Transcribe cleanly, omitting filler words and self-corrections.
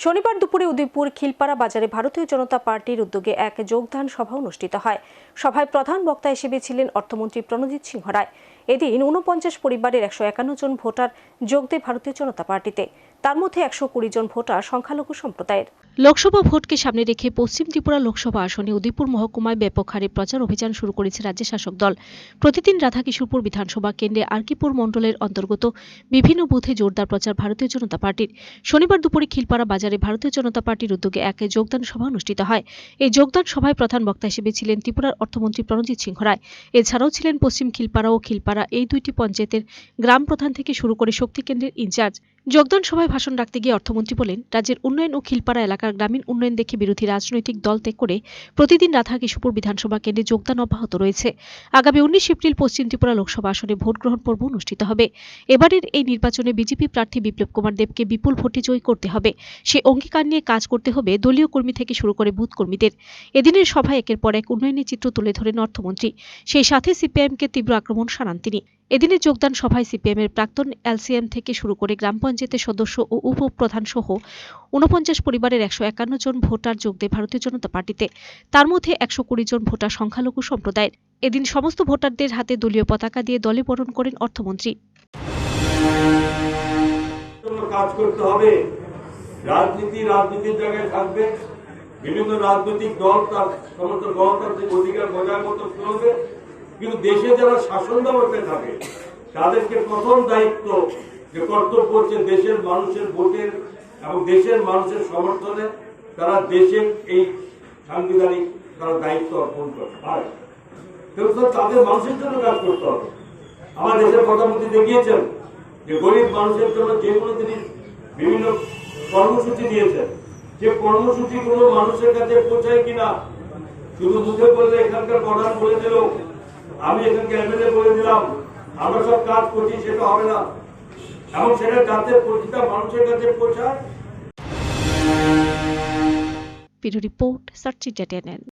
শনিবার দুপুরে উদয়পুর খিলপাড়া বাজারে ভারতীয় জনতা পার্টির উদ্যোগে এক যোগদান সভা অনুষ্ঠিত হয়। সভায় প্রধান বক্তা হিসেবে ছিলেন অর্থমন্ত্রী প্রণজিৎ সিংহ রায়। এদিন ৪৯ পরিবারের ১৫১ জন ভোটার যোগ দেয় ভারতীয় জনতা পার্টিতে। তার মধ্যে ১২০ জন ভোটার সংখ্যালঘু সম্প্রদায়ের। লোকসভা ভোটকে সামনে রেখে পশ্চিম ত্রিপুরা লোকসভা আসনে উদয়পুর মহকুমায় ব্যাপক হারে প্রচার অভিযান শুরু করেছে রাজ্য শাসক দল। প্রতিদিন রাধাকিশোরপুর বিধানসভা কেন্দ্রে আরকিপুর মণ্ডলের অন্তর্গত বিভিন্ন বুথে জোরদার প্রচার ভারতীয় জনতা পার্টির। শনিবার দুপুরে খিলপাড়া বাজারে ভারতীয় জনতা পার্টির উদ্যোগে এক যোগদান সভা অনুষ্ঠিত হয়। এই যোগদান সভায় প্রধান বক্তা হিসেবে ছিলেন ত্রিপুরার অর্থমন্ত্রী প্রণজিৎ সিংহ রায়। এছাড়াও ছিলেন পশ্চিম খিলপাড়া ও খিলপাড়া এই দুইটি পঞ্চায়েতের গ্রাম প্রধান থেকে শুরু করে শক্তি কেন্দ্রের ইনচার্জ। যোগদান সভায় ভাষণ রাখতে গিয়ে অর্থমন্ত্রী বলেন, রাজ্যের উন্নয়ন ও খিলপাড়া এলাকার গ্রামীণ উন্নয়ন দেখে বিরোধী রাজনৈতিক দল ত্যাগ করে প্রতিদিন রাধাকিশোরপুর বিধানসভা কেন্দ্রে যোগদান অব্যাহত রয়েছে। আগামী ১৯ এপ্রিল পশ্চিম ত্রিপুরা লোকসভা আসনে ভোট গ্রহণ পর্ব অনুষ্ঠিত হবে। এবারের এই নির্বাচনে বিজেপি প্রার্থী বিপ্লব কুমার দেবকে বিপুল ভোটে জয়ী করতে হবে। সে অঙ্গীকার নিয়ে কাজ করতে হবে দলীয় কর্মী থেকে শুরু করে বুথ কর্মীদের। এদিনের সভায় একের পর এক উন্নয়নের চিত্র তুলে ধরেন অর্থমন্ত্রী। সেই সাথে সিপিআইএমকে তীব্র আক্রমণ শানান তিনি। এদিনের যোগদান সভায় সিপিএমের প্রাক্তন এলসিএম থেকে শুরু করে গ্রাম পঞ্চায়েতের সদস্য ও উপপ্রধান সহ ৪৯ পরিবারের ১৫১ জন ভোটার যোগ দেয় ভারতীয় জনতা পার্টিতে। তার মধ্যে ১২০ জন ভোটার সংখ্যালঘু সম্প্রদায়ের। এদিন সমস্ত ভোটারদের হাতে দলীয় পতাকা দিয়ে দলে বরণ করেন অর্থমন্ত্রী। কাজ করতে হবে, রাজনীতির জায়গায় থাকবে, বিভিন্ন রাজনৈতিক দল তার সমস্ত গণতান্ত্রিক অধিকার বজায় মতো চলবে, কিন্তু দেশে যারা শাসন ব্যবস্থায় থাকে তাদেরকে প্রথম দায়িত্ব যে কর্তব্য হচ্ছে দেশের মানুষের ভোটের এবং দেশের মানুষের সমর্থনে তারা দেশের এই সাংবিধানিক তারা দায়িত্ব অর্পণ করতে পারে। তাদের মানুষের জন্য কাজ করতে হবে। আমার দেশের প্রধানমন্ত্রী দেখিয়েছেন যে গরিব মানুষের জন্য যে কোনো জিনিস বিভিন্ন কর্মসূচি দিয়েছেন, যে কর্মসূচিগুলো মানুষের কাছে পৌঁছায় কিনা শুধু মুখে বললে এখানকার প্রধান বলে দিল, আমি এখানকে এমএলএ বলে দিলাম, আমরা সব কাজ করছি, সেটা হবে না। এবং সেটা যাতে প্রতিটা মানুষের কাছে পৌঁছায়। Bureau report, search channel.